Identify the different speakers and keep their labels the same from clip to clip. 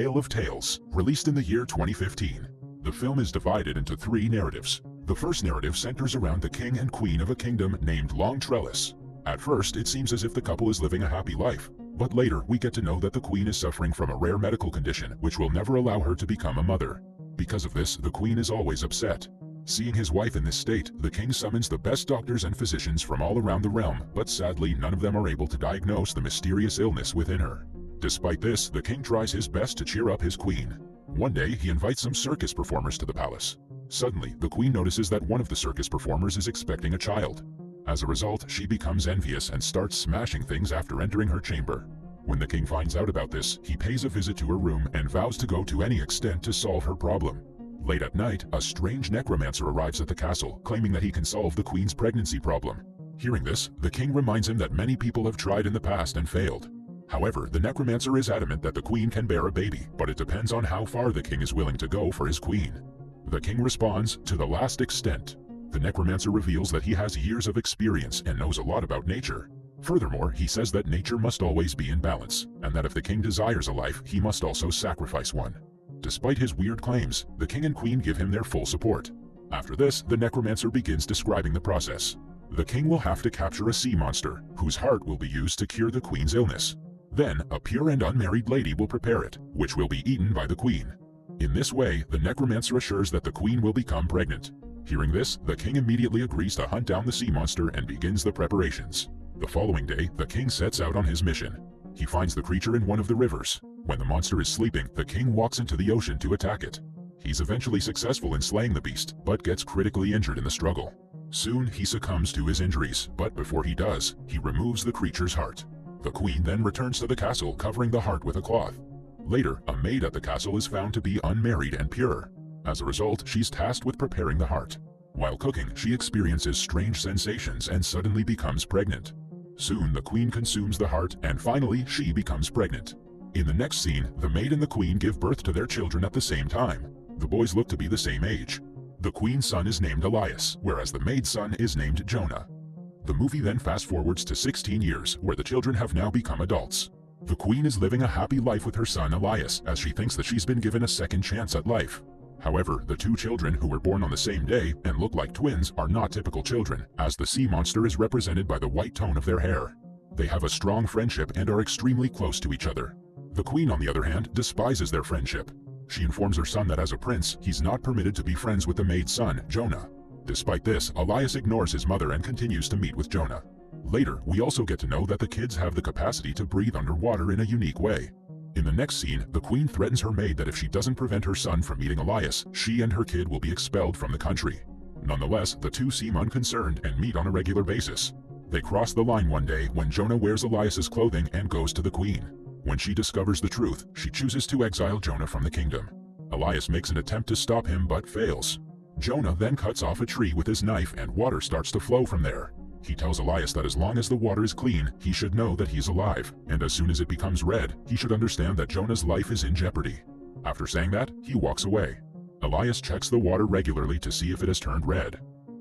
Speaker 1: Tale of Tales, released in the year 2015. The film is divided into three narratives. The first narrative centers around the king and queen of a kingdom named Long Trellis. At first, it seems as if the couple is living a happy life, but later we get to know that the queen is suffering from a rare medical condition which will never allow her to become a mother. Because of this, the queen is always upset. Seeing his wife in this state, the king summons the best doctors and physicians from all around the realm, but sadly none of them are able to diagnose the mysterious illness within her. Despite this, the king tries his best to cheer up his queen. One day, he invites some circus performers to the palace. Suddenly, the queen notices that one of the circus performers is expecting a child. As a result, she becomes envious and starts smashing things after entering her chamber. When the king finds out about this, he pays a visit to her room and vows to go to any extent to solve her problem. Late at night, a strange necromancer arrives at the castle, claiming that he can solve the queen's pregnancy problem. Hearing this, the king reminds him that many people have tried in the past and failed. However, the necromancer is adamant that the queen can bear a baby, but it depends on how far the king is willing to go for his queen. The king responds, "To the last extent." The necromancer reveals that he has years of experience and knows a lot about nature. Furthermore, he says that nature must always be in balance, and that if the king desires a life, he must also sacrifice one. Despite his weird claims, the king and queen give him their full support. After this, the necromancer begins describing the process. The king will have to capture a sea monster, whose heart will be used to cure the queen's illness. Then, a pure and unmarried lady will prepare it, which will be eaten by the queen. In this way, the necromancer assures that the queen will become pregnant. Hearing this, the king immediately agrees to hunt down the sea monster and begins the preparations. The following day, the king sets out on his mission. He finds the creature in one of the rivers. When the monster is sleeping, the king walks into the ocean to attack it. He's eventually successful in slaying the beast, but gets critically injured in the struggle. Soon, he succumbs to his injuries, but before he does, he removes the creature's heart. The queen then returns to the castle, covering the heart with a cloth. Later, a maid at the castle is found to be unmarried and pure. As a result, she's tasked with preparing the heart. While cooking, she experiences strange sensations and suddenly becomes pregnant. Soon, the queen consumes the heart, and finally, she becomes pregnant. In the next scene, the maid and the queen give birth to their children at the same time. The boys look to be the same age. The queen's son is named Elias, whereas the maid's son is named Jonah. The movie then fast-forwards to 16 years, where the children have now become adults. The queen is living a happy life with her son Elias, as she thinks that she's been given a second chance at life. However, the two children who were born on the same day and look like twins are not typical children, as the sea monster is represented by the white tone of their hair. They have a strong friendship and are extremely close to each other. The queen, on the other hand, despises their friendship. She informs her son that as a prince, he's not permitted to be friends with the maid's son, Jonah. Despite this, Elias ignores his mother and continues to meet with Jonah. Later, we also get to know that the kids have the capacity to breathe underwater in a unique way. In the next scene, the queen threatens her maid that if she doesn't prevent her son from meeting Elias, she and her kid will be expelled from the country. Nonetheless, the two seem unconcerned and meet on a regular basis. They cross the line one day when Jonah wears Elias's clothing and goes to the queen. When she discovers the truth, she chooses to exile Jonah from the kingdom. Elias makes an attempt to stop him but fails. Jonah then cuts off a tree with his knife and water starts to flow from there. He tells Elias that as long as the water is clean, he should know that he's alive, and as soon as it becomes red, he should understand that Jonah's life is in jeopardy. After saying that, he walks away. Elias checks the water regularly to see if it has turned red.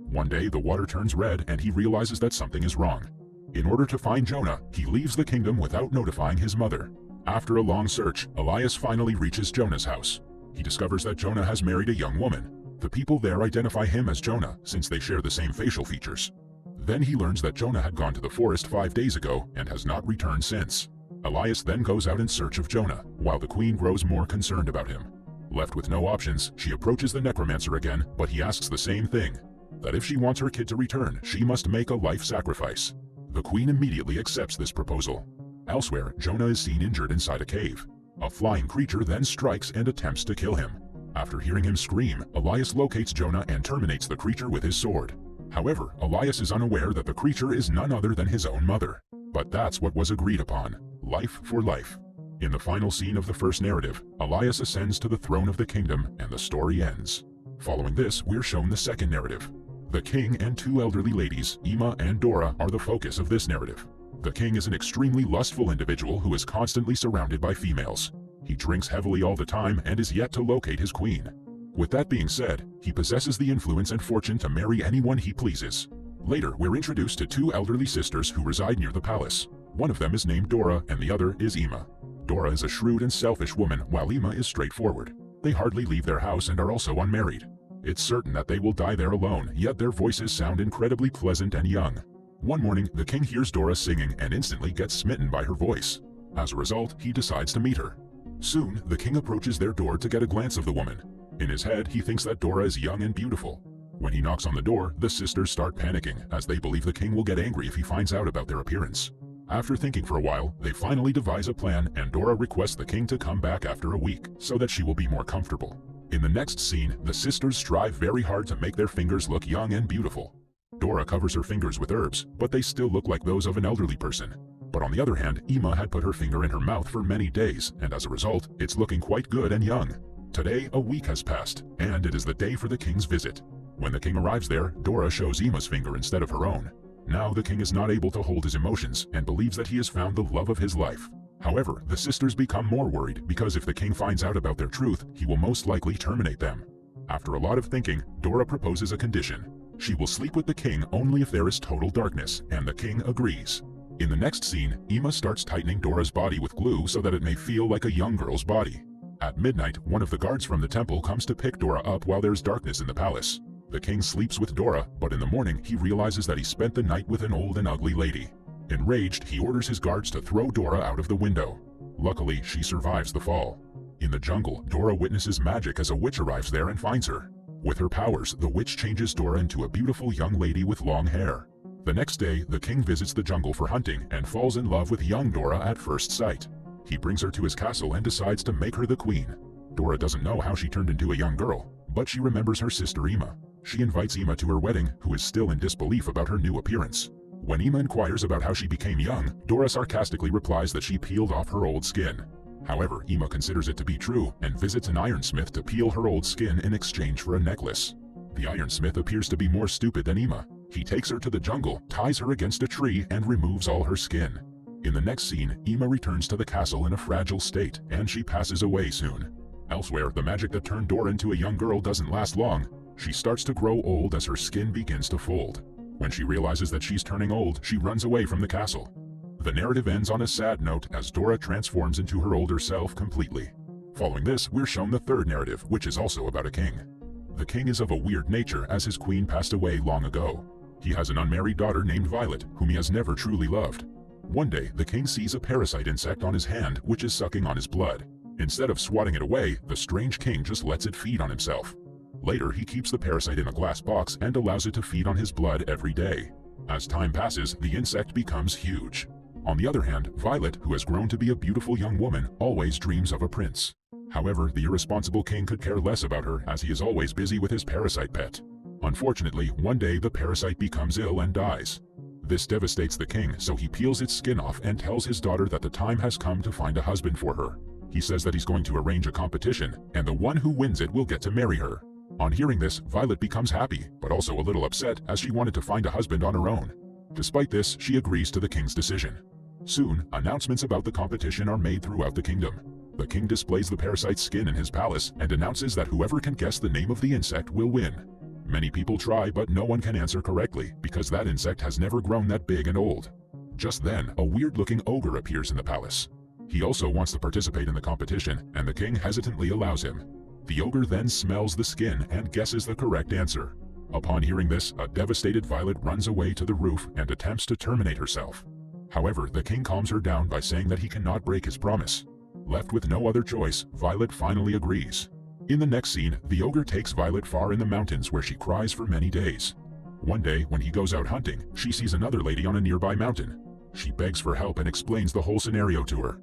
Speaker 1: One day, the water turns red and he realizes that something is wrong. In order to find Jonah, he leaves the kingdom without notifying his mother. After a long search, Elias finally reaches Jonah's house. He discovers that Jonah has married a young woman. The people there identify him as Jonah, since they share the same facial features. Then he learns that Jonah had gone to the forest 5 days ago and has not returned since. Elias then goes out in search of Jonah, while the queen grows more concerned about him. Left with no options, she approaches the necromancer again, but he asks the same thing, that if she wants her kid to return, she must make a life sacrifice. The queen immediately accepts this proposal. Elsewhere, Jonah is seen injured inside a cave. A flying creature then strikes and attempts to kill him. After hearing him scream, Elias locates Jonah and terminates the creature with his sword. However, Elias is unaware that the creature is none other than his own mother. But that's what was agreed upon. Life for life. In the final scene of the first narrative, Elias ascends to the throne of the kingdom and the story ends. Following this, we're shown the second narrative. The king and two elderly ladies, Ima and Dora, are the focus of this narrative. The king is an extremely lustful individual who is constantly surrounded by females. He drinks heavily all the time and is yet to locate his queen. With that being said, he possesses the influence and fortune to marry anyone he pleases. Later, we're introduced to two elderly sisters who reside near the palace. One of them is named Dora and the other is Ima. Dora is a shrewd and selfish woman, while Ima is straightforward. They hardly leave their house and are also unmarried. It's certain that they will die there alone, yet their voices sound incredibly pleasant and young. One morning, the king hears Dora singing and instantly gets smitten by her voice. As a result, he decides to meet her. Soon, the king approaches their door to get a glance of the woman. In his head, he thinks that Dora is young and beautiful. When he knocks on the door, the sisters start panicking, as they believe the king will get angry if he finds out about their appearance. After thinking for a while, they finally devise a plan, and Dora requests the king to come back after a week, so that she will be more comfortable. In the next scene, the sisters strive very hard to make their fingers look young and beautiful. Dora covers her fingers with herbs, but they still look like those of an elderly person. But on the other hand, Ima had put her finger in her mouth for many days, and as a result, it's looking quite good and young. Today, a week has passed, and it is the day for the king's visit. When the king arrives there, Dora shows Ima's finger instead of her own. Now the king is not able to hold his emotions and believes that he has found the love of his life. However, the sisters become more worried because if the king finds out about their truth, he will most likely terminate them. After a lot of thinking, Dora proposes a condition. She will sleep with the king only if there is total darkness, and the king agrees. In the next scene, Ima starts tightening Dora's body with glue so that it may feel like a young girl's body. At midnight, one of the guards from the temple comes to pick Dora up while there's darkness in the palace. The king sleeps with Dora, but in the morning he realizes that he spent the night with an old and ugly lady. Enraged, he orders his guards to throw Dora out of the window. Luckily, she survives the fall. In the jungle, Dora witnesses magic as a witch arrives there and finds her. With her powers, the witch changes Dora into a beautiful young lady with long hair. The next day, the king visits the jungle for hunting and falls in love with young Dora at first sight. He brings her to his castle and decides to make her the queen. Dora doesn't know how she turned into a young girl, but she remembers her sister Ima. She invites Ima to her wedding, who is still in disbelief about her new appearance. When Ima inquires about how she became young, Dora sarcastically replies that she peeled off her old skin. However, Ima considers it to be true and visits an ironsmith to peel her old skin in exchange for a necklace. The ironsmith appears to be more stupid than Ima. He takes her to the jungle, ties her against a tree, and removes all her skin. In the next scene, Ima returns to the castle in a fragile state, and she passes away soon. Elsewhere, the magic that turned Dora into a young girl doesn't last long. She starts to grow old as her skin begins to fold. When she realizes that she's turning old, she runs away from the castle. The narrative ends on a sad note as Dora transforms into her older self completely. Following this, we're shown the third narrative, which is also about a king. The king is of a weird nature as his queen passed away long ago. He has an unmarried daughter named Violet, whom he has never truly loved. One day, the king sees a parasite insect on his hand which is sucking on his blood. Instead of swatting it away, the strange king just lets it feed on himself. Later, he keeps the parasite in a glass box and allows it to feed on his blood every day. As time passes, the insect becomes huge. On the other hand, Violet, who has grown to be a beautiful young woman, always dreams of a prince. However, the irresponsible king could care less about her as he is always busy with his parasite pet. Unfortunately, one day the parasite becomes ill and dies. This devastates the king, so he peels its skin off and tells his daughter that the time has come to find a husband for her. He says that he's going to arrange a competition, and the one who wins it will get to marry her. On hearing this, Violet becomes happy, but also a little upset as she wanted to find a husband on her own. Despite this, she agrees to the king's decision. Soon, announcements about the competition are made throughout the kingdom. The king displays the parasite's skin in his palace and announces that whoever can guess the name of the insect will win. Many people try, but no one can answer correctly because that insect has never grown that big and old. Just then, a weird-looking ogre appears in the palace. He also wants to participate in the competition, and the king hesitantly allows him. The ogre then smells the skin and guesses the correct answer. Upon hearing this, a devastated Violet runs away to the roof and attempts to terminate herself. However, the king calms her down by saying that he cannot break his promise. Left with no other choice, Violet finally agrees. In the next scene, the ogre takes Violet far in the mountains where she cries for many days. One day, when he goes out hunting, she sees another lady on a nearby mountain. She begs for help and explains the whole scenario to her.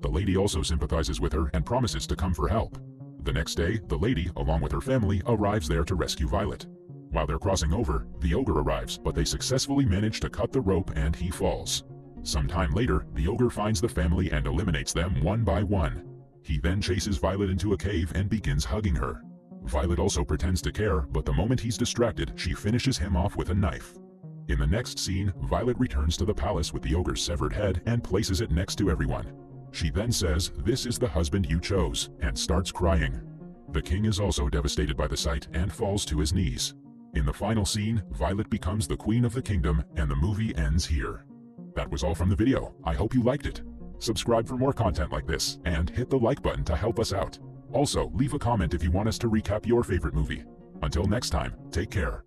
Speaker 1: The lady also sympathizes with her and promises to come for help. The next day, the lady, along with her family, arrives there to rescue Violet. While they're crossing over, the ogre arrives, but they successfully manage to cut the rope and he falls. Sometime later, the ogre finds the family and eliminates them one by one. He then chases Violet into a cave and begins hugging her. Violet also pretends to care, but the moment he's distracted, she finishes him off with a knife. In the next scene, Violet returns to the palace with the ogre's severed head and places it next to everyone. She then says, "This is the husband you chose," and starts crying. The king is also devastated by the sight and falls to his knees. In the final scene, Violet becomes the queen of the kingdom and the movie ends here. That was all from the video. I hope you liked it. Subscribe for more content like this, and hit the like button to help us out. Also, leave a comment if you want us to recap your favorite movie. Until next time, take care.